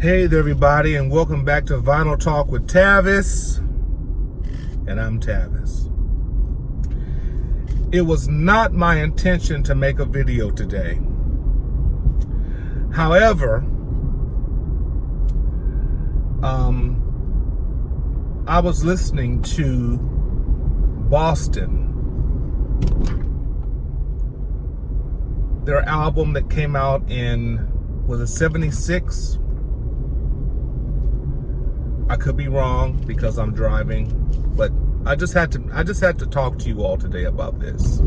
Hey there, everybody, and welcome back to Vinyl Talk with Tavis. And I'm Tavis. It was not my intention to make a video today. However, I was listening to Boston, their album that came out in, was it 76? I could be wrong because I'm driving, but I just had to talk to you all today about this.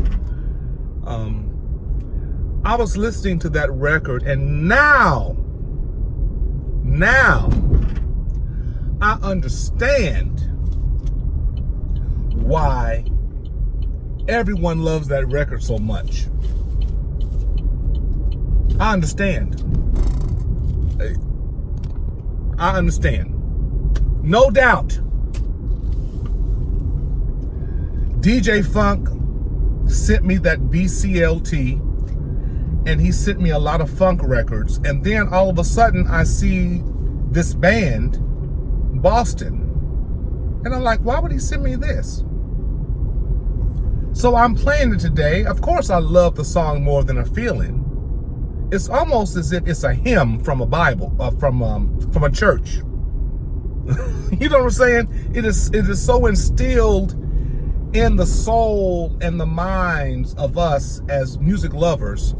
I was listening to that record, and now I understand why everyone loves that record so much. I understand. No doubt. DJ Funk sent me that BCLT, and he sent me a lot of funk records. And then all of a sudden I see this band, Boston. And I'm like, why would he send me this? So I'm playing it today. Of course I love the song More Than a Feeling. It's almost as if it's a hymn from a Bible, from a church. You know what I'm saying? It is so instilled in the soul and the minds of us as music lovers.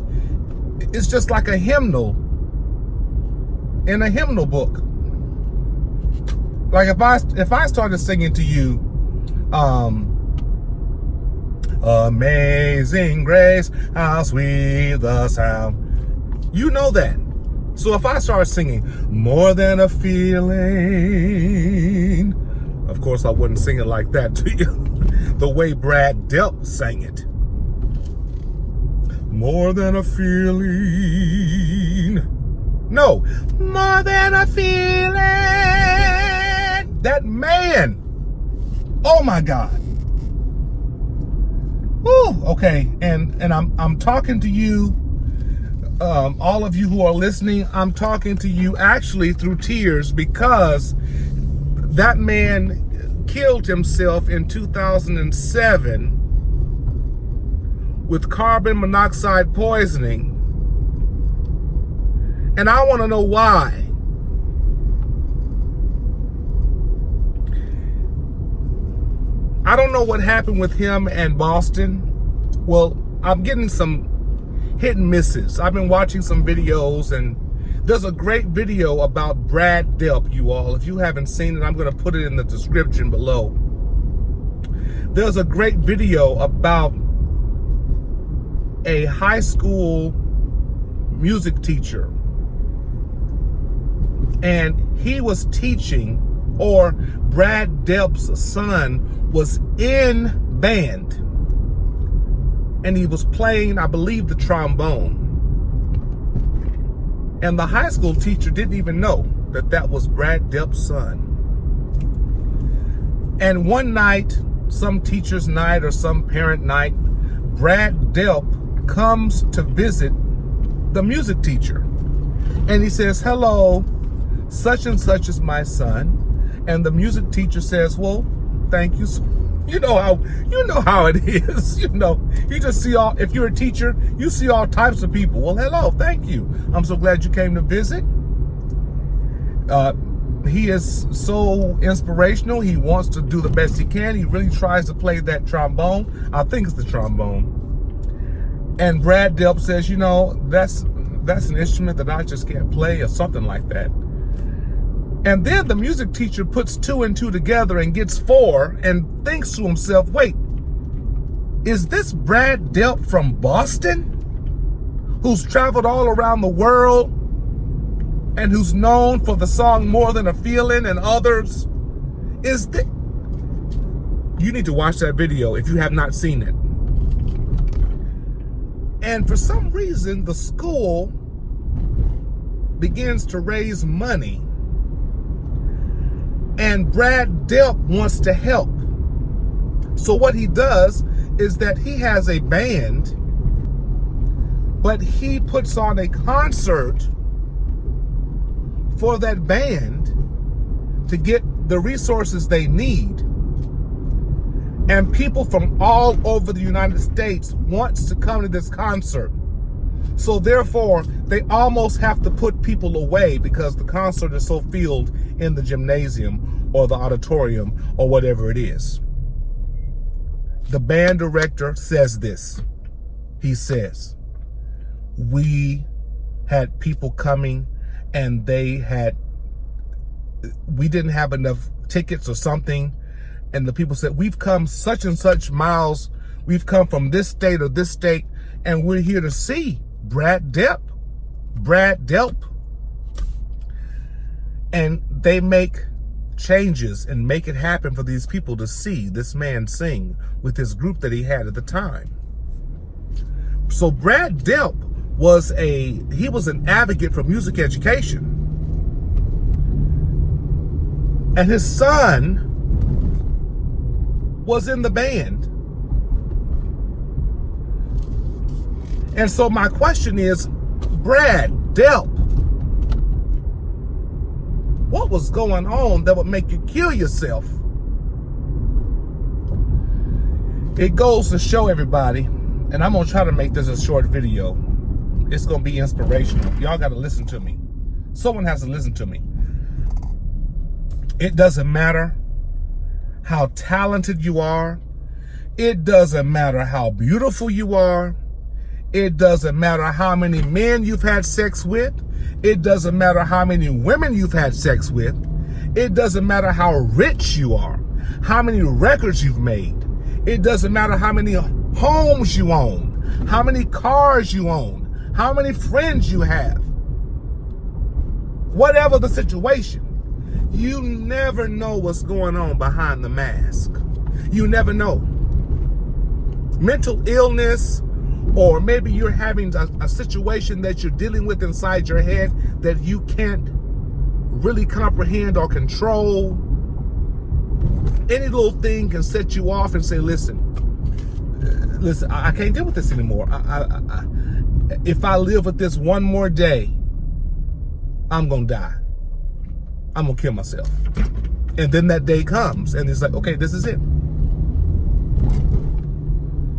It's just like a hymnal in a hymnal book. Like if I started singing to you, Amazing Grace, how sweet the sound. You know that. So if I start singing More Than a Feeling, of course I wouldn't sing it like that to you. The way Brad Delp sang it. More than a feeling. No, more than a feeling. That man. Oh my God. Woo, okay, and I'm talking to you. All of you who are listening, I'm talking to you actually through tears, because that man killed himself in 2007 with carbon monoxide poisoning. And I want to know why. I don't know what happened with him and Boston. Well, I'm getting some hit and misses. I've been watching some videos, and there's a great video about Brad Delp, you all. If you haven't seen it, I'm going to put it in the description below. There's a great video about a high school music teacher, and he was teaching, or Brad Delp's son was in band, and he was playing, I believe, the trombone. And the high school teacher didn't even know that that was Brad Delp's son. And one night, some teacher's night or some parent night, Brad Delp comes to visit the music teacher. And he says, hello, such and such is my son. And the music teacher says, well, thank you. You know how it is. You know, you just see all, if you're a teacher, you see all types of people. Well, hello, thank you. I'm so glad you came to visit. He is so inspirational. He wants to do the best he can. He really tries to play that trombone. I think it's the trombone. And Brad Delp says, you know, that's an instrument that I just can't play, or something like that. And then the music teacher puts 2 and 2 together and gets 4 and thinks to himself, wait, is this Brad Delp from Boston, who's traveled all around the world and who's known for the song More Than a Feeling and others? You need to watch that video if you have not seen it. And for some reason, the school begins to raise money, and Brad Delp wants to help. So what he does is that he has a band, but he puts on a concert for that band to get the resources they need. And people from all over the United States wants to come to this concert. So therefore, they almost have to put people away because the concert is so filled in the gymnasium or the auditorium or whatever it is. The band director says this. He says, we had people coming and we didn't have enough tickets or something. And the people said, we've come such and such miles. We've come from this state or this state, and we're here to see Brad Delp. And they make changes and make it happen for these people to see this man sing with his group that he had at the time. So Brad Delp was an advocate for music education. And his son was in the band. And so my question is, Brad Delp, what was going on that would make you kill yourself? It goes to show everybody, and I'm gonna try to make this a short video. It's gonna be inspirational. Y'all gotta listen to me. Someone has to listen to me. It doesn't matter how talented you are. It doesn't matter how beautiful you are. It doesn't matter how many men you've had sex with. It doesn't matter how many women you've had sex with. It doesn't matter how rich you are, how many records you've made. It doesn't matter how many homes you own, how many cars you own, how many friends you have. Whatever the situation, you never know what's going on behind the mask. You never know. Mental illness, or maybe you're having a situation that you're dealing with inside your head that you can't really comprehend or control. Any little thing can set you off and say, listen, I can't deal with this anymore. If I live with this one more day, I'm going to die. I'm going to kill myself. And then that day comes and it's like, okay, this is it.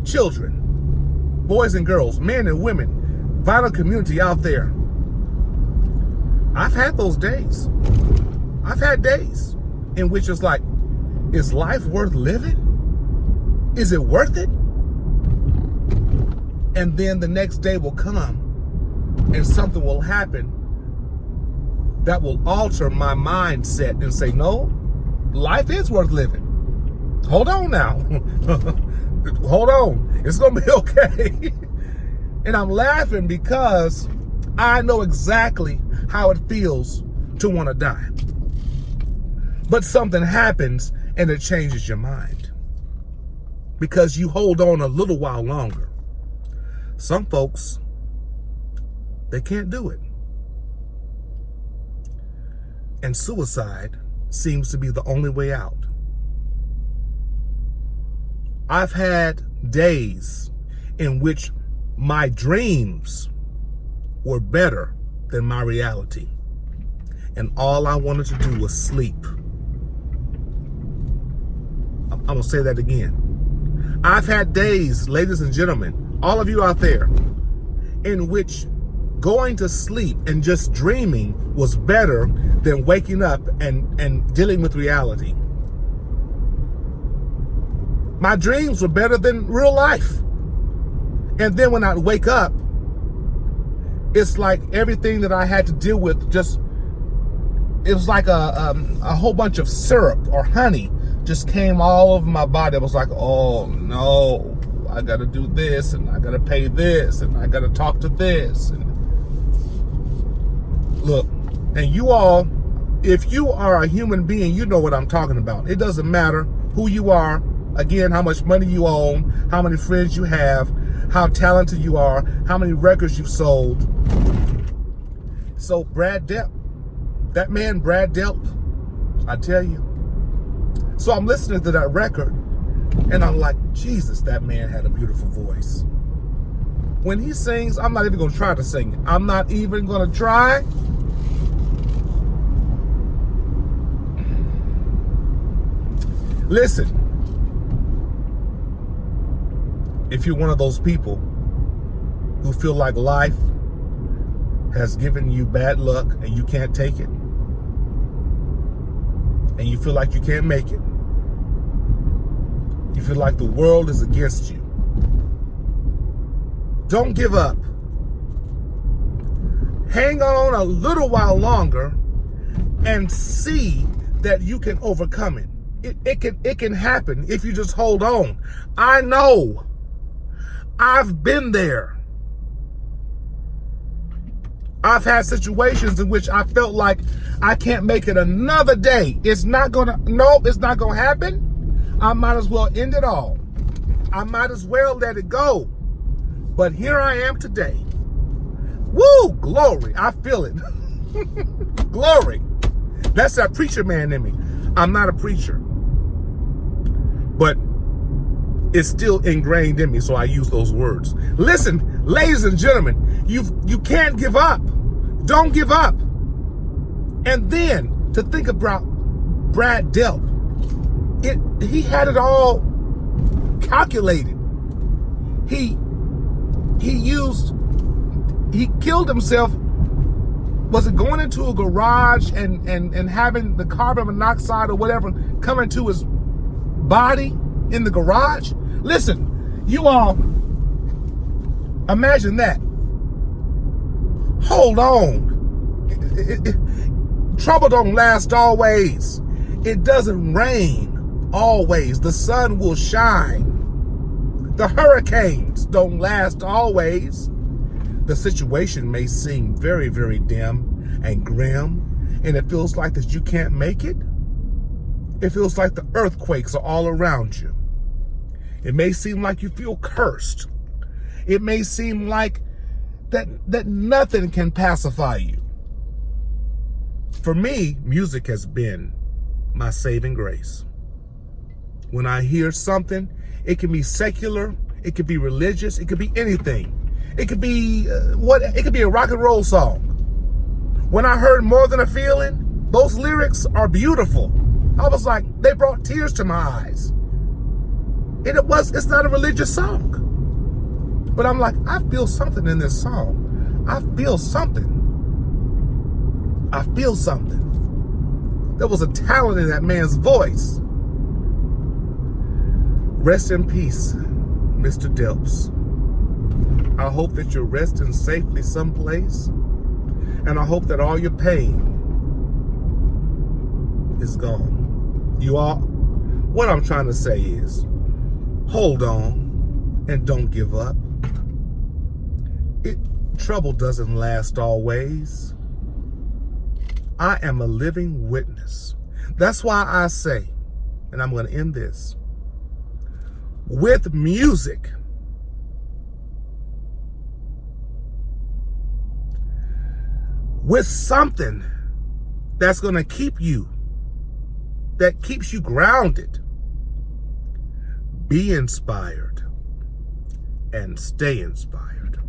Children, boys and girls, men and women, vital community out there. I've had those days. I've had days in which it's like, is life worth living? Is it worth it? And then the next day will come and something will happen that will alter my mindset and say, no, life is worth living. Hold on now. Hold on. It's going to be okay. And I'm laughing because I know exactly how it feels to want to die. But something happens and it changes your mind because you hold on a little while longer. Some folks, they can't do it. And suicide seems to be the only way out. I've had days in which my dreams were better than my reality. And all I wanted to do was sleep. I'm going to say that again. I've had days, ladies and gentlemen, all of you out there, in which going to sleep and just dreaming was better than waking up and dealing with reality. My dreams were better than real life. And then when I wake up, it's like everything that I had to deal with it was like a whole bunch of syrup or honey just came all over my body. It was like, oh no, I got to do this and I got to pay this and I got to talk to this. And look, and you all, if you are a human being, you know what I'm talking about. It doesn't matter who you are, again, how much money you own, how many friends you have, how talented you are, how many records you've sold. So Brad Delp, that man Brad Delp, I tell you. So I'm listening to that record and I'm like, Jesus, that man had a beautiful voice. When he sings, I'm not even going to try to sing it. I'm not even going to try. Listen, if you're one of those people who feel like life has given you bad luck and you can't take it, and you feel like you can't make it, you feel like the world is against you, don't give up. Hang on a little while longer and see that you can overcome it. It can happen if you just hold on. I know. I've been there. I've had situations in which I felt like I can't make it another day. It's not gonna happen. I might as well end it all. I might as well let it go. But here I am today. Woo, glory. I feel it. Glory. That's that preacher man in me. I'm not a preacher, but it's still ingrained in me, so I use those words. Listen, ladies and gentlemen, you can't give up. Don't give up. And then to think about Brad Delp, he had it all calculated. He killed himself. Was it going into a garage and having the carbon monoxide or whatever come into his body in the garage? Listen, you all, imagine that. Hold on. Trouble don't last always. It doesn't rain always. The sun will shine. The hurricanes don't last always. The situation may seem very, very dim and grim, and it feels like that you can't make it. It feels like the earthquakes are all around you. It may seem like you feel cursed. It may seem like that nothing can pacify you. For me, music has been my saving grace. When I hear something, it can be secular, it could be religious, it could be anything. It could be it could be a rock and roll song. When I heard More Than a Feeling, those lyrics are beautiful. I was like, they brought tears to my eyes. And it's not a religious song. But I'm like, I feel something in this song. I feel something. I feel something. There was a talent in that man's voice. Rest in peace, Mr. Delps. I hope that you're resting safely someplace. And I hope that all your pain is gone. You all, what I'm trying to say is, hold on and don't give up. Trouble doesn't last always. I am a living witness. That's why I say, and I'm going to end this, with music, with something that's going to keep you, that keeps you grounded. Be inspired and stay inspired.